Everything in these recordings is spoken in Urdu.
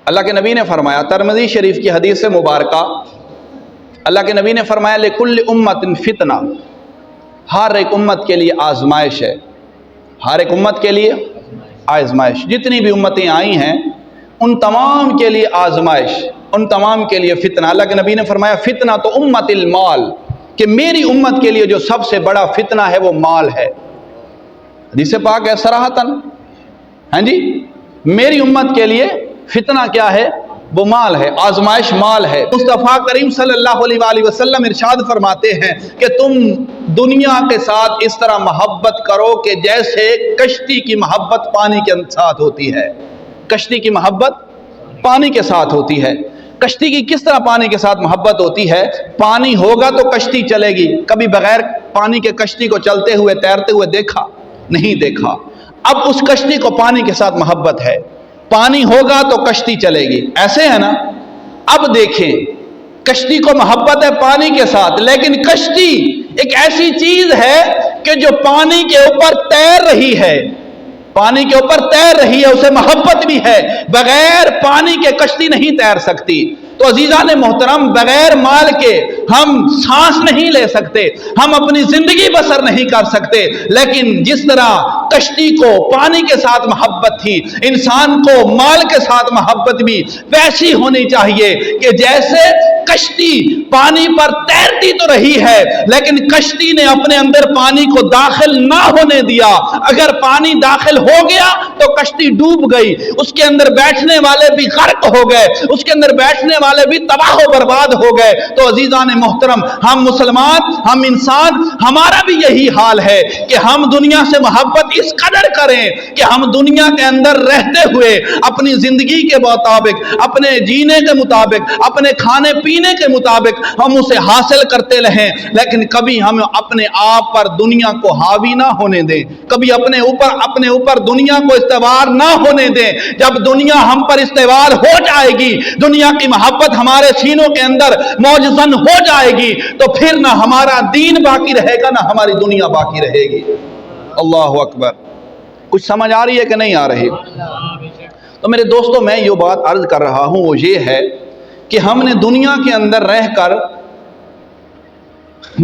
اللہ کے نبی نے فرمایا، ترمذی شریف کی حدیث مبارکہ، اللہ کے نبی نے فرمایا لکل امت فتنہ، ہر ایک امت کے لیے آزمائش ہے، ہر ایک امت کے لیے آزمائش، جتنی بھی امتیں آئی ہیں ان تمام کے لیے آزمائش، ان تمام کے لیے فتنہ۔ اللہ کے نبی نے فرمایا فتنہ تو امت المال، کہ میری امت کے لیے جو سب سے بڑا فتنہ ہے وہ مال ہے۔ حدیث پاک ہے صراحتاً، ہاں جی، میری امت کے لیے فتنہ کیا ہے؟ وہ مال ہے، آزمائش مال ہے۔ مصطفیٰ کریم صلی اللہ علیہ وآلہ وسلم ارشاد فرماتے ہیں کہ تم دنیا کے ساتھ اس طرح محبت کرو کہ جیسے کشتی کی محبت پانی کے ساتھ ہوتی ہے۔ کشتی کی محبت پانی کے ساتھ ہوتی ہے۔ کشتی کی کس طرح پانی کے ساتھ محبت ہوتی ہے؟ پانی ہوگا تو کشتی چلے گی۔ کبھی بغیر پانی کے کشتی کو چلتے ہوئے تیرتے ہوئے دیکھا؟ نہیں دیکھا۔ اب اس کشتی کو پانی کے ساتھ محبت ہے، پانی ہوگا تو کشتی چلے گی، ایسے ہے نا؟ اب دیکھیں، کشتی کو محبت ہے پانی کے ساتھ، لیکن کشتی ایک ایسی چیز ہے کہ جو پانی کے اوپر تیر رہی ہے، پانی کے اوپر تیر رہی ہے، اسے محبت بھی ہے۔ بغیر پانی کے کشتی نہیں تیر سکتی۔ تو عزیزان محترم، بغیر مال کے ہم سانس نہیں لے سکتے، ہم اپنی زندگی بسر نہیں کر سکتے۔ لیکن جس طرح کشتی کو پانی کے ساتھ محبت تھی، انسان کو مال کے ساتھ محبت بھی ویسی ہونی چاہیے کہ جیسے کشتی پانی پر تیرتی تو رہی ہے لیکن کشتی نے اپنے اندر پانی کو داخل نہ ہونے دیا۔ اگر پانی داخل ہو گیا تو کشتی ڈوب گئی، اس کے اندر بیٹھنے والے بھی غرق ہو گئے، اس کے اندر بیٹھنے والے بھی تباہ و برباد ہو گئے۔ تو عزیزان محترم، ہم مسلمان، ہم انسان، ہمارا بھی یہی حال ہے کہ ہم دنیا سے محبت اس قدر کریں کہ ہم دنیا کے اندر رہتے ہوئے اپنی زندگی کے مطابق، اپنے جینے کے مطابق، اپنے کھانے پینے کے مطابق ہم اسے حاصل کرتے رہیں، لیکن کبھی ہم اپنے آپ پر دنیا کو حاوی نہ ہونے دیں، کبھی اپنے اوپر دنیا کو استوار نہ ہونے دیں۔ جب دنیا ہم پر استوار ہو جائے گی، دنیا کی محبت ہمارے سینوں کے اندر موجزن ہو جائے گی، تو پھر نہ ہمارا دین باقی رہے گا نہ ہماری دنیا باقی رہے گی۔ اللہ اکبر۔ کچھ سمجھ آ رہی ہے کہ نہیں آ رہی؟ تو میرے دوستوں، میں یہ بات عرض کر رہا ہوں وہ یہ ہے کہ ہم نے دنیا کے اندر رہ کر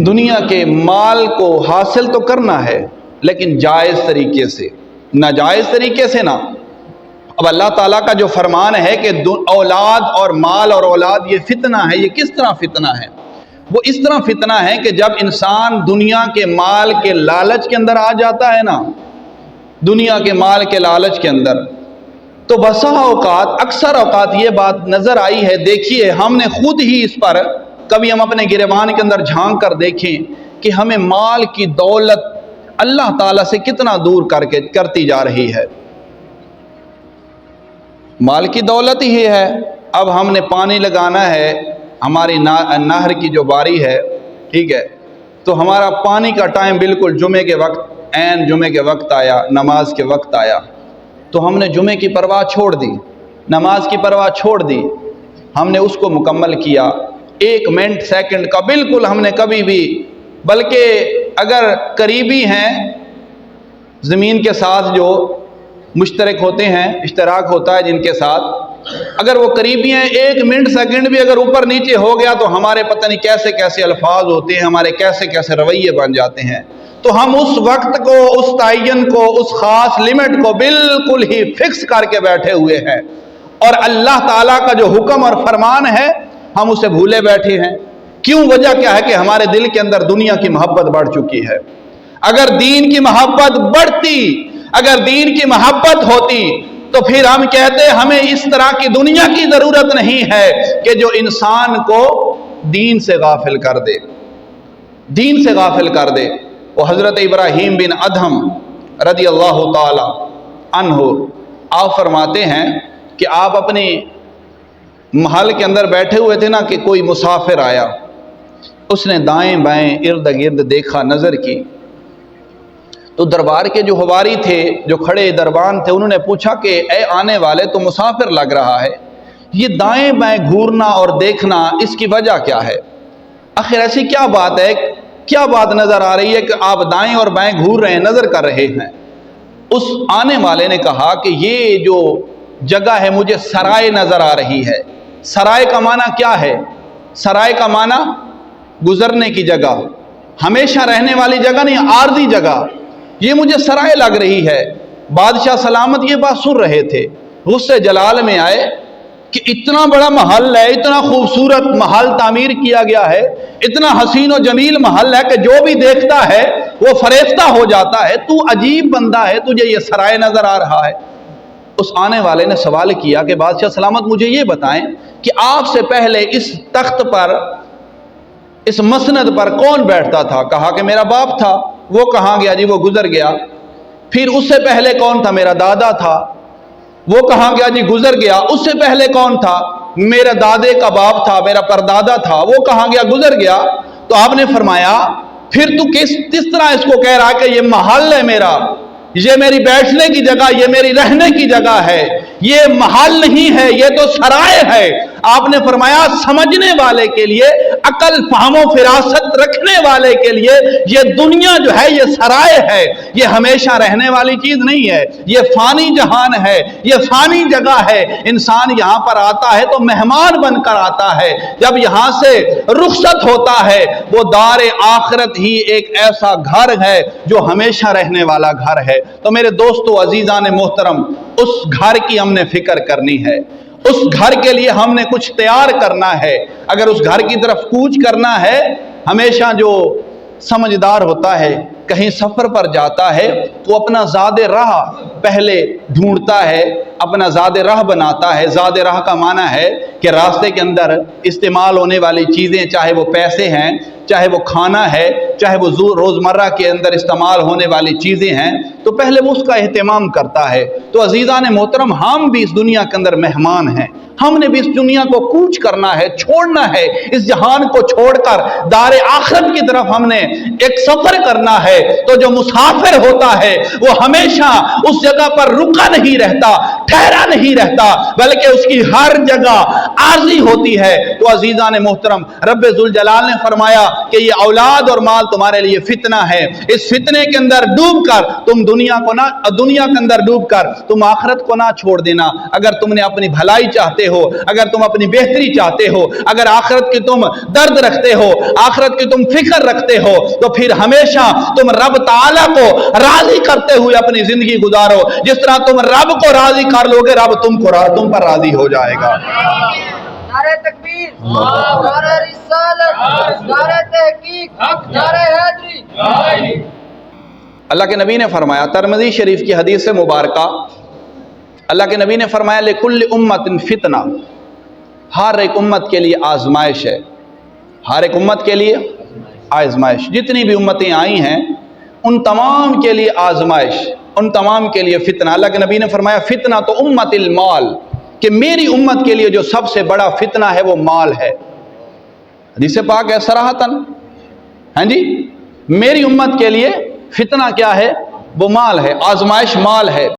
دنیا کے مال کو حاصل تو کرنا ہے، لیکن جائز طریقے سے، ناجائز طریقے سے نہ۔ اب اللہ تعالیٰ کا جو فرمان ہے کہ اولاد اور مال اور اولاد یہ فتنہ ہے، یہ کس طرح فتنہ ہے؟ وہ اس طرح فتنہ ہے کہ جب انسان دنیا کے مال کے لالچ کے اندر آ جاتا ہے نا، دنیا کے مال کے لالچ کے اندر، تو بسا اوقات، اکثر اوقات یہ بات نظر آئی ہے، دیکھیے ہم نے خود ہی اس پر کبھی ہم اپنے گریبان کے اندر جھانک کر دیکھیں کہ ہمیں مال کی دولت اللہ تعالیٰ سے کتنا دور کرتی جا رہی ہے۔ مال کی دولت ہی ہے۔ اب ہم نے پانی لگانا ہے، ہماری نہر کی جو باری ہے، ٹھیک ہے، تو ہمارا پانی کا ٹائم بالکل جمعے کے وقت، عین جمعے کے وقت آیا، نماز کے وقت آیا، تو ہم نے جمعے کی پرواہ چھوڑ دی، نماز کی پرواہ چھوڑ دی، ہم نے اس کو مکمل کیا۔ ایک منٹ سیکنڈ کا بالکل ہم نے کبھی بھی، بلکہ اگر قریبی ہیں زمین کے ساتھ جو مشترک ہوتے ہیں، اشتراک ہوتا ہے جن کے ساتھ، اگر وہ قریبی ہیں، ایک منٹ سیکنڈ بھی اگر اوپر نیچے ہو گیا تو ہمارے پتہ نہیں کیسے کیسے الفاظ ہوتے ہیں، ہمارے کیسے کیسے رویے بن جاتے ہیں۔ تو ہم اس وقت کو، اس تعین کو، اس خاص لمٹ کو بالکل ہی فکس کر کے بیٹھے ہوئے ہیں، اور اللہ تعالیٰ کا جو حکم اور فرمان ہے ہم اسے بھولے بیٹھے ہیں۔ کیوں؟ وجہ کیا ہے کہ ہمارے دل کے اندر دنیا کی محبت بڑھ چکی ہے۔ اگر دین کی محبت بڑھتی، اگر دین کی محبت ہوتی تو پھر ہم کہتے ہمیں اس طرح کی دنیا کی ضرورت نہیں ہے کہ جو انسان کو دین سے غافل کر دے، دین سے غافل کر دے۔ وہ حضرت ابراہیم بن ادہم رضی اللہ تعالی عنہ آپ فرماتے ہیں کہ آپ اپنی محل کے اندر بیٹھے ہوئے تھے نا، کہ کوئی مسافر آیا، اس نے دائیں بائیں ارد گرد دیکھا، نظر کی، تو دربار کے جو حواری تھے، جو کھڑے دربان تھے، انہوں نے پوچھا کہ اے آنے والے، تو مسافر لگ رہا ہے، یہ دائیں بائیں گھورنا اور دیکھنا، اس کی وجہ کیا ہے؟ آخر ایسی کیا بات ہے، کیا بات نظر آ رہی ہے کہ آپ دائیں اور بائیں گھور رہے ہیں، نظر کر رہے ہیں؟ اس آنے والے نے کہا کہ یہ جو جگہ ہے مجھے سرائے نظر آ رہی ہے۔ سرائے کا معنی کیا ہے؟ سرائے کا معنی گزرنے کی جگہ، ہمیشہ رہنے والی جگہ نہیں، عارضی جگہ۔ یہ مجھے سرائے لگ رہی ہے۔ بادشاہ سلامت یہ بات سن رہے تھے، غصے جلال میں آئے کہ اتنا بڑا محل ہے، اتنا خوبصورت محل تعمیر کیا گیا ہے، اتنا حسین و جمیل محل ہے کہ جو بھی دیکھتا ہے وہ فریفتہ ہو جاتا ہے، تو عجیب بندہ ہے، تجھے یہ سرائے نظر آ رہا ہے۔ اس آنے والے نے سوال کیا کہ بادشاہ سلامت مجھے یہ بتائیں کہ آپ سے پہلے اس تخت پر، اس مسند پر کون بیٹھتا تھا؟ کہا کہ میرا باپ تھا۔ وہ کہاں گیا؟ جی وہ گزر گیا۔ پھر اس سے پہلے کون تھا؟ میرا دادا تھا۔ وہ کہاں گیا؟ جی گزر گیا۔ اس سے پہلے کون تھا؟ میرا دادے کا باپ تھا، میرا پردادا تھا۔ وہ کہاں گیا؟ گزر گیا۔ تو آپ نے فرمایا پھر تو کس طرح اس کو کہہ رہا کہ یہ محل ہے میرا، یہ میری بیٹھنے کی جگہ، یہ میری رہنے کی جگہ ہے، یہ محل نہیں ہے، یہ تو سرائے ہے۔ آپ نے فرمایا سمجھنے والے کے لیے، عقل فہم و فراست رکھنے والے کے لیے یہ دنیا جو ہے یہ سرائے ہے، یہ ہمیشہ رہنے والی چیز نہیں ہے، یہ فانی جہان ہے، یہ فانی جگہ ہے۔ انسان یہاں پر آتا ہے تو مہمان بن کر آتا ہے، جب یہاں سے رخصت ہوتا ہے وہ دار آخرت ہی ایک ایسا گھر ہے جو ہمیشہ رہنے والا گھر ہے۔ تو میرے دوستو عزیزان محترم، اس گھر کی ہم نے فکر کرنی ہے، اس گھر کے لیے ہم نے کچھ تیار کرنا ہے۔ اگر اس گھر کی طرف کوچ کرنا ہے، ہمیشہ جو سمجھدار ہوتا ہے کہیں سفر پر جاتا ہے تو اپنا زاد راہ پہلے ڈھونڈتا ہے، اپنا زاد راہ بناتا ہے۔ زاد راہ کا معنی ہے کہ راستے کے اندر استعمال ہونے والی چیزیں، چاہے وہ پیسے ہیں، چاہے وہ کھانا ہے، چاہے وہ روزمرہ کے اندر استعمال ہونے والی چیزیں ہیں، تو پہلے وہ اس کا اہتمام کرتا ہے۔ تو عزیزان محترم، ہم بھی اس دنیا کے اندر مہمان ہیں، ہم نے بھی اس دنیا کو کوچ کرنا ہے، چھوڑنا ہے۔ اس جہان کو چھوڑ کر دار آخرت کی طرف ہم نے ایک سفر کرنا ہے۔ تو جو مسافر ہوتا ہے وہ ہمیشہ اس جگہ پر رکا نہیں رہتا، ٹھہرا نہیں رہتا، بلکہ اس کی ہر جگہ عارضی ہوتی ہے۔ تو عزیزان محترم، رب ذوالجلال نے فرمایا کہ یہ اولاد اور مال تمہارے لیے فتنہ ہے، اس فتنے کے اندر ڈوب کر تم دنیا کے اندر ڈوب کر تم آخرت کو نہ چھوڑ دینا۔ اگر تم نے اپنی بھلائی چاہتے ہو، اگر تم اپنی بہتری چاہتے ہو، اگر آخرت کی تم درد رکھتے ہو، آخرت کی تم فکر رکھتے ہو، تو پھر ہمیشہ تم رب تعالیٰ کو راضی کرتے ہوئے اپنی زندگی گزارو۔ جس طرح تم رب کو راضی کر لو گے، رب تم پر راضی ہو جائے گا۔ نعرہ تکبیر، نعرہ رسالت، نعرہ تحقیق، نعرہ حیدری۔ اللہ کے نبی نے فرمایا، ترمذی شریف کی حدیث مبارکہ، اللہ کے نبی نے فرمایا لِكُلِّ أُمَّةٍ فِتْنَةٌ، ہر ایک امت کے لیے آزمائش ہے، ہر ایک امت کے لیے آزمائش۔ جتنی بھی امتیں آئی ہیں ان تمام کے لیے آزمائش، ان تمام کے لیے فتنہ۔ اللہ کے نبی نے فرمایا فتنہ تو امت المال، کہ میری امت کے لیے جو سب سے بڑا فتنہ ہے وہ مال ہے۔ حدیث پاک ہے صراحتاً، ہاں جی، میری امت کے لیے فتنہ کیا ہے؟ وہ مال ہے، آزمائش مال ہے۔